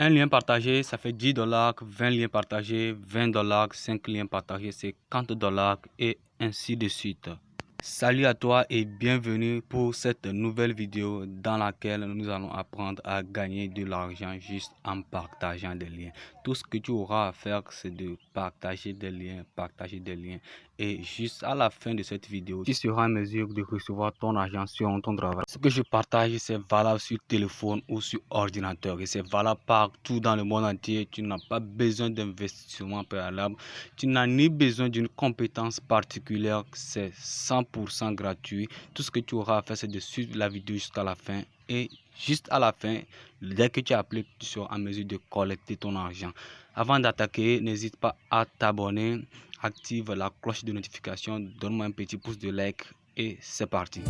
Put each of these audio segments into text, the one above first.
Un lien partagé, ça fait $10, 20 liens partagés, $20, 5 liens partagés, c'est $50 et ainsi de suite. Salut à toi et bienvenue pour cette nouvelle vidéo dans laquelle nous allons apprendre à gagner de l'argent juste en partageant des liens. Tout ce que tu auras à faire, c'est de partager des liens et juste à la fin de cette vidéo, tu seras en mesure de recevoir ton argent sur ton travail. Ce que je partage, c'est valable sur téléphone ou sur ordinateur et c'est valable partout dans le monde entier. Tu n'as pas besoin d'investissement préalable, tu n'as ni besoin d'une compétence particulière, c'est 100% gratuit. Tout ce que tu auras à faire, c'est de suivre la vidéo jusqu'à la fin et juste à la fin, dès que tu as appelé, tu seras en mesure de collecter ton argent. Avant d'attaquer, n'hésite pas à t'abonner, active la cloche de notification, donne-moi un petit pouce de like et c'est parti.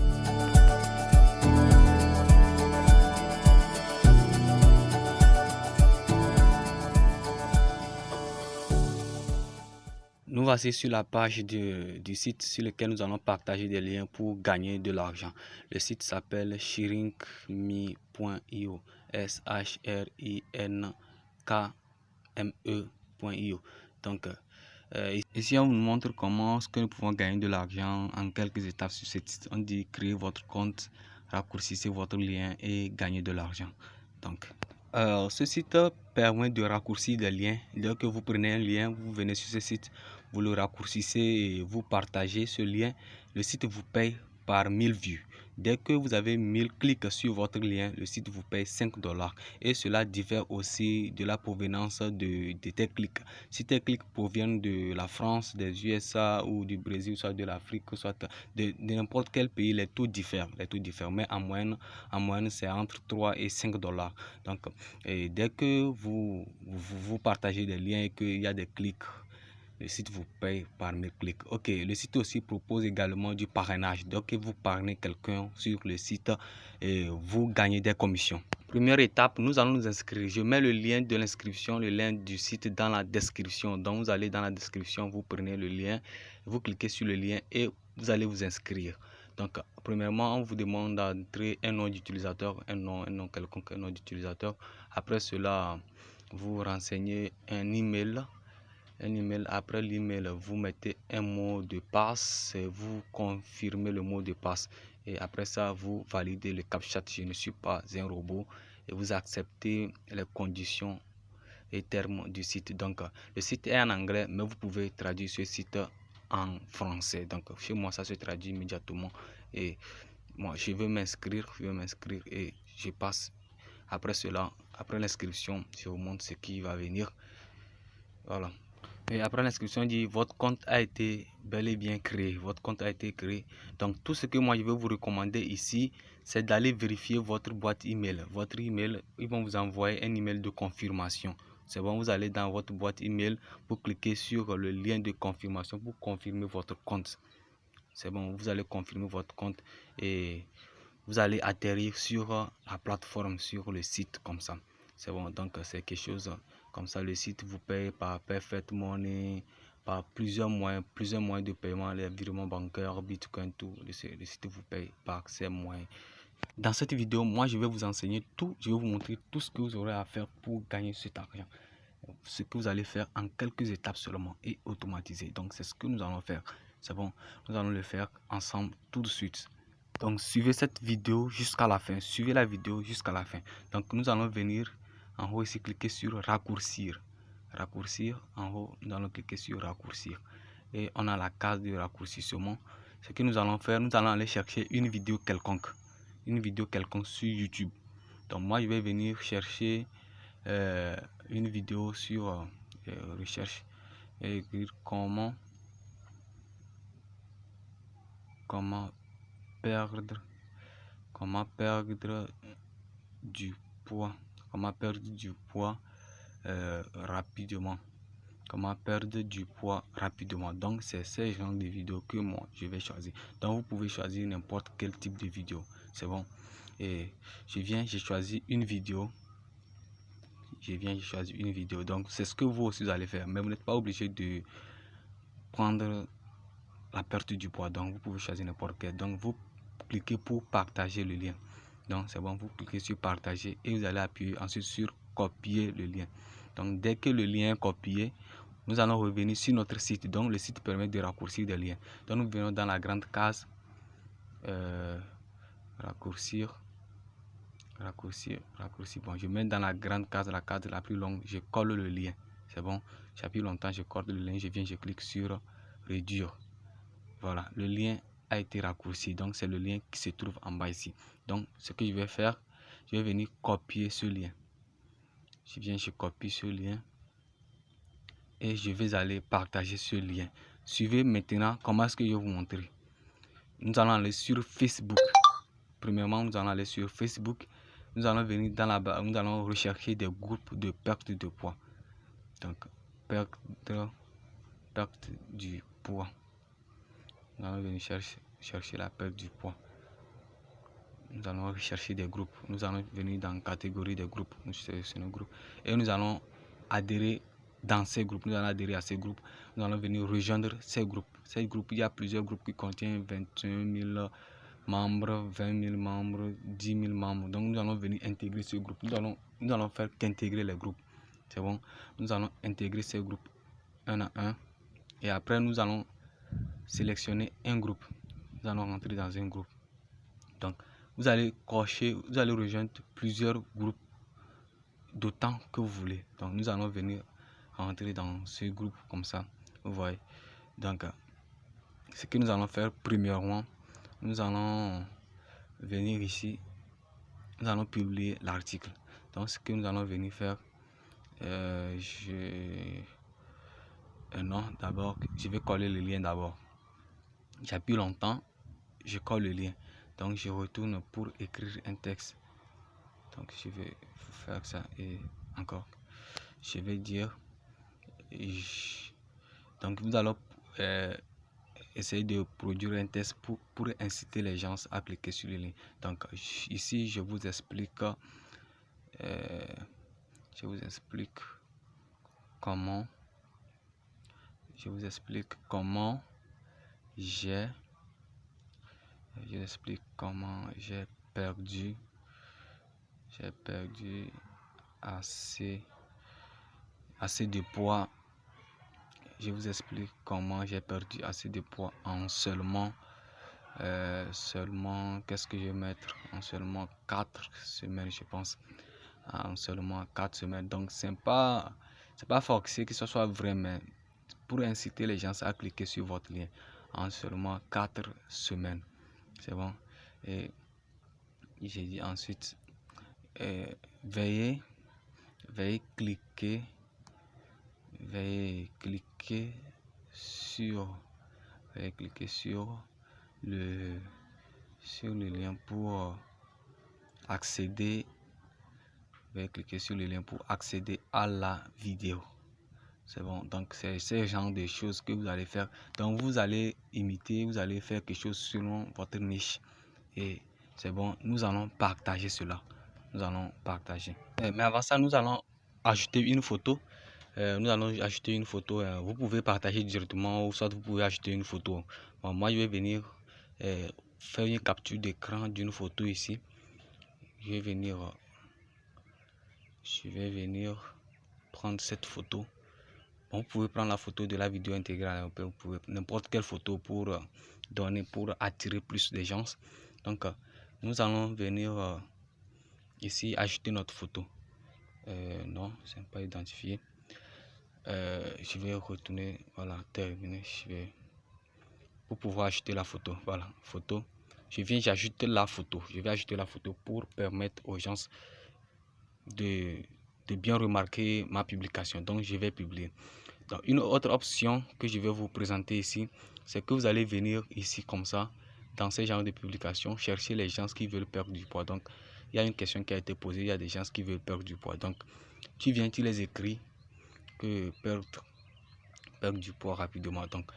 Nous voici sur la page du site sur lequel nous allons partager des liens pour gagner de l'argent. Le site s'appelle shrinkme.io, shrinkme.io. Donc, ici, on nous montre comment que nous pouvons gagner de l'argent en quelques étapes sur ce site. On dit créer votre compte, raccourcissez votre lien et gagner de l'argent. Donc, ce site permet de raccourcir des liens. Dès que vous prenez un lien, vous venez sur ce site, vous le raccourcissez et vous partagez ce lien. Le site vous paye par 1000 vues. Dès que vous avez 1000 clics sur votre lien, le site vous paye $5. Et cela diffère aussi de la provenance de tes clics. Si tes clics proviennent de la France, des USA ou du Brésil, soit de l'Afrique, soit de n'importe quel pays, les taux diffèrent. Mais en moyenne c'est entre 3 et $5. Donc, et dès que vous partagez des liens et qu'il y a des clics, le site vous paye par 1000 clics. Ok, le site aussi propose également du parrainage. Donc, vous parrainez quelqu'un sur le site et vous gagnez des commissions. Première étape, nous allons nous inscrire. Je mets le lien de l'inscription, le lien du site dans la description. Donc, vous allez dans la description, vous prenez le lien, vous cliquez sur le lien et vous allez vous inscrire. Donc, premièrement, on vous demande d'entrer un nom d'utilisateur, un nom quelconque, un nom d'utilisateur. Après cela, vous renseignez un email. Après l'email, vous mettez un mot de passe et vous confirmez le mot de passe. Et après ça, vous validez le CAPTCHA. Je ne suis pas un robot. Et vous acceptez les conditions et termes du site. Donc, le site est en anglais, mais vous pouvez traduire ce site en français. Donc, chez moi, ça se traduit immédiatement. Et moi, je veux m'inscrire et je passe. Après cela, après l'inscription, je vous montre ce qui va venir. Voilà. Et après l'inscription, dit votre compte a été bel et bien créé. Votre compte a été créé. Donc, tout ce que moi je vais vous recommander ici, c'est d'aller vérifier votre boîte email. Votre email, ils vont vous envoyer un email de confirmation. C'est bon, vous allez dans votre boîte email, vous cliquez sur le lien de confirmation pour confirmer votre compte. C'est bon, vous allez confirmer votre compte et vous allez atterrir sur la plateforme, sur le site comme ça. C'est bon, donc c'est quelque chose comme ça. Le site vous paye par Perfect Money, par plusieurs moyens de paiement, les virements bancaires, Bitcoin, tout. Le site vous paye par ces moyens. Dans cette vidéo, moi je vais vous enseigner tout, je vais vous montrer tout ce que vous aurez à faire pour gagner cet argent. Ce que vous allez faire en quelques étapes seulement et automatisé. Donc c'est ce que nous allons faire. C'est bon, nous allons le faire ensemble tout de suite. Donc suivez cette vidéo jusqu'à la fin. Suivez la vidéo jusqu'à la fin. Donc nous allons venir en haut ici, cliquer sur raccourcir. Raccourcir, en haut, nous allons cliquer sur raccourcir. Et on a la case de raccourcissement. Ce que nous allons faire, nous allons aller chercher une vidéo quelconque. Une vidéo quelconque sur YouTube. Donc moi je vais venir chercher une vidéo sur recherche et écrire comment perdre du poids, rapidement, donc c'est ce genre de vidéo que moi je vais choisir. Donc vous pouvez choisir n'importe quel type de vidéo, c'est bon. Et j'ai choisi une vidéo. Donc c'est ce que vous aussi allez faire, mais vous n'êtes pas obligé de prendre la perte du poids. Donc vous pouvez choisir n'importe quel. Donc vous cliquez pour partager le lien. Donc c'est bon, vous cliquez sur partager et vous allez appuyer ensuite sur copier le lien. Donc dès que le lien est copié, nous allons revenir sur notre site. Donc le site permet de raccourcir des liens. Donc nous venons dans la grande case raccourcir. Bon, je mets dans la grande case, la case la plus longue, je colle le lien. C'est bon, j'appuie longtemps, je colle le lien, je clique sur réduire. Voilà, le lien a été raccourci. Donc c'est le lien qui se trouve en bas ici. Donc ce que je vais faire, je vais venir copier ce lien. Je copie ce lien et je vais aller partager ce lien. Suivez maintenant comment est-ce que je vais vous montrer. Nous allons aller sur Facebook. Premièrement, nous allons aller sur Facebook. Nous allons venir dans la barre, nous allons rechercher des groupes de perte de poids. Donc, perte du poids. Nous allons venir chercher la perte du poids. Nous allons rechercher des groupes. Nous allons venir dans la catégorie des groupes. Nous sélectionnons groupes. Et nous allons adhérer dans ces groupes. Nous allons adhérer à ces groupes. Nous allons venir rejoindre ces groupes. Ces groupes, il y a plusieurs groupes qui contiennent 21 000 membres, 20 000 membres, 10 000 membres. Donc nous allons venir intégrer ce groupe. Nous allons faire qu'intégrer les groupes. C'est bon. Nous allons intégrer ces groupes un à un. Et après, nous allons sélectionner un groupe. Nous allons rentrer dans un groupe. Donc, vous allez cocher, vous allez rejoindre plusieurs groupes d'autant que vous voulez. Donc, nous allons venir rentrer dans ce groupe comme ça. Vous voyez. Donc, ce que nous allons faire premièrement, nous allons venir ici. Nous allons publier l'article. Donc, ce que nous allons venir faire, non, d'abord, je vais coller le lien d'abord. J'appuie longtemps, je colle le lien. Donc, je retourne pour écrire un texte. Donc, je vais faire ça et encore. Je vais dire. Donc, nous allons essayer de produire un texte pour inciter les gens à cliquer sur le lien. Donc, ici, je vous explique comment. J'ai perdu assez de poids. Je vous explique comment j'ai perdu assez de poids en seulement qu'est-ce que je vais mettre en seulement 4 semaines, je pense. En seulement 4 semaines. Donc c'est pas forcé que ce soit vrai, mais pour inciter les gens à cliquer sur votre lien en seulement 4 semaines. C'est bon. Et j'ai dit ensuite veuillez cliquer sur le lien pour accéder. Veuillez cliquer sur le lien pour accéder à la vidéo. C'est bon. Donc c'est ce genre de choses que vous allez faire. Donc vous allez imiter, vous allez faire quelque chose selon votre niche. Et c'est bon, nous allons partager cela. Mais avant ça, nous allons ajouter une photo. Vous pouvez partager directement ou soit vous pouvez ajouter une photo. Bon, moi, je vais venir faire une capture d'écran d'une photo ici. Je vais venir prendre cette photo. Bon, vous pouvez prendre la photo de la vidéo intégrale. Vous pouvez n'importe quelle photo pour attirer plus de gens. Donc, nous allons venir ici ajouter notre photo. Non, c'est pas identifié. Je vais retourner, voilà, terminer. Pour pouvoir ajouter la photo. Voilà, photo. J'ajoute la photo. Je vais ajouter la photo pour permettre aux gens de bien remarquer ma publication. Donc, je vais publier. Donc, une autre option que je vais vous présenter ici, c'est que vous allez venir ici comme ça, dans ce genre de publication, chercher les gens qui veulent perdre du poids. Donc, il y a une question qui a été posée, il y a des gens qui veulent perdre du poids. Donc, tu les écris que perdre du poids rapidement. Donc,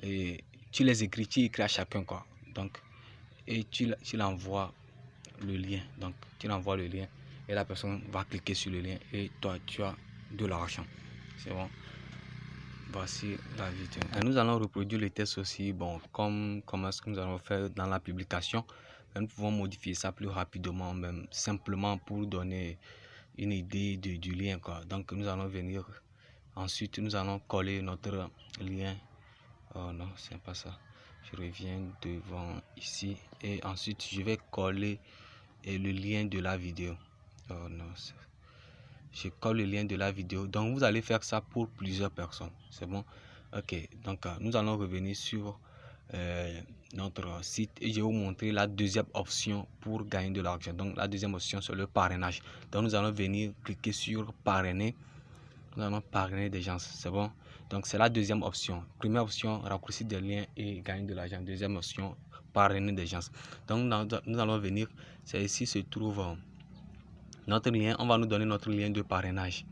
et tu écris à chacun quoi. Donc, et tu l'envoies le lien. Donc, tu l'envoies le lien et la personne va cliquer sur le lien et toi, tu as de l'argent. C'est bon. Voici la vidéo. Et nous allons reproduire les tests aussi. Bon, comment est-ce que nous allons faire dans la publication. Nous pouvons modifier ça plus rapidement, même simplement pour donner une idée du lien, quoi. Donc nous allons venir, ensuite nous allons coller notre lien. Oh non, c'est pas ça. Je reviens devant ici et ensuite je vais coller le lien de la vidéo. Oh non, je colle le lien de la vidéo. Donc vous allez faire ça pour plusieurs personnes, c'est bon. Ok, donc nous allons revenir sur notre site et je vais vous montrer la deuxième option pour gagner de l'argent. Donc la deuxième option, c'est le parrainage. Donc nous allons venir cliquer sur parrainer. Nous allons parrainer des gens, c'est bon. Donc c'est la deuxième option. Première option, raccourcir des liens et gagner de l'argent. Deuxième option, parrainer des gens. Donc nous allons venir, c'est ici se trouve notre lien. On va nous donner notre lien de parrainage.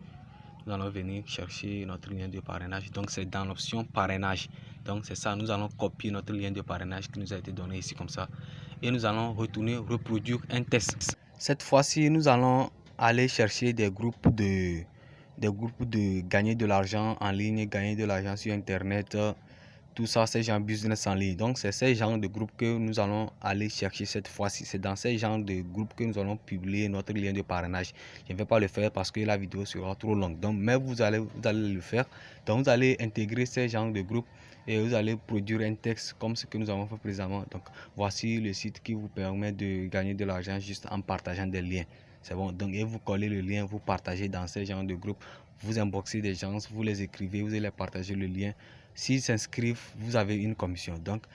Nous allons venir chercher notre lien de parrainage. Donc c'est dans l'option parrainage. Donc c'est ça, nous allons copier notre lien de parrainage qui nous a été donné ici comme ça. Et nous allons retourner reproduire un test. Cette fois-ci, nous allons aller chercher des groupes de gagner de l'argent en ligne, gagner de l'argent sur internet, tout ça, c'est genre business en ligne. Donc c'est ces genres de groupes que nous allons aller chercher cette fois-ci. C'est dans ces genres de groupes que nous allons publier notre lien de parrainage. Je ne vais pas le faire parce que la vidéo sera trop longue. Donc mais vous allez le faire. Donc vous allez intégrer ces genres de groupes et vous allez produire un texte comme ce que nous avons fait précédemment. Donc voici le site qui vous permet de gagner de l'argent juste en partageant des liens. C'est bon. Donc et vous collez le lien, vous partagez dans ces genres de groupes, vous inboxez des gens, vous les écrivez, vous allez partager le lien. S'ils s'inscrivent, vous avez une commission. Donc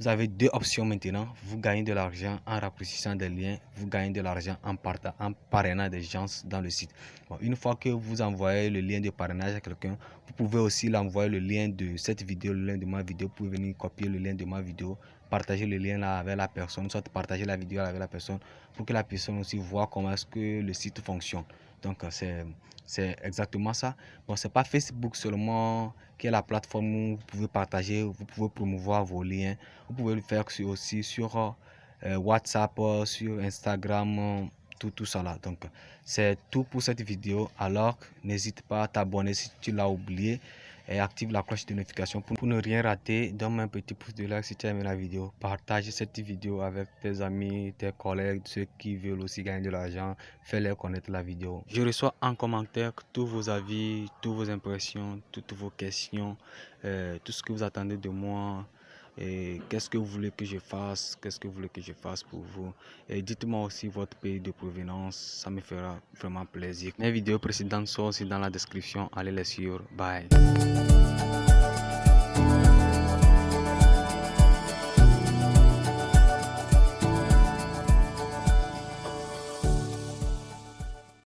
vous avez deux options maintenant. Vous gagnez de l'argent en raccourcissant des liens, vous gagnez de l'argent en parrainant des gens dans le site. Bon, une fois que vous envoyez le lien de parrainage à quelqu'un, vous pouvez aussi l'envoyer le lien de cette vidéo, le lien de ma vidéo. Vous pouvez venir copier le lien de ma vidéo, partager le lien là avec la personne, soit partager la vidéo avec la personne pour que la personne aussi voit comment est-ce que le site fonctionne. Donc c'est exactement ça. Bon, c'est pas Facebook seulement qui est la plateforme où vous pouvez partager, vous pouvez promouvoir vos liens. Vous pouvez le faire aussi sur WhatsApp, sur Instagram, tout ça là. Donc c'est tout pour cette vidéo. Alors n'hésite pas à t'abonner si tu l'as oublié et active la cloche de notification pour ne rien rater. Donne-moi un petit pouce de like si tu as aimé la vidéo. Partage cette vidéo avec tes amis, tes collègues, ceux qui veulent aussi gagner de l'argent. Fais-leur connaître la vidéo. Je reçois en commentaire tous vos avis, toutes vos impressions, toutes vos questions, tout ce que vous attendez de moi. Et qu'est-ce que vous voulez que je fasse, qu'est-ce que vous voulez que je fasse pour vous, et dites-moi aussi votre pays de provenance, ça me fera vraiment plaisir. Mes vidéos précédentes sont aussi dans la description, allez les suivre. Bye.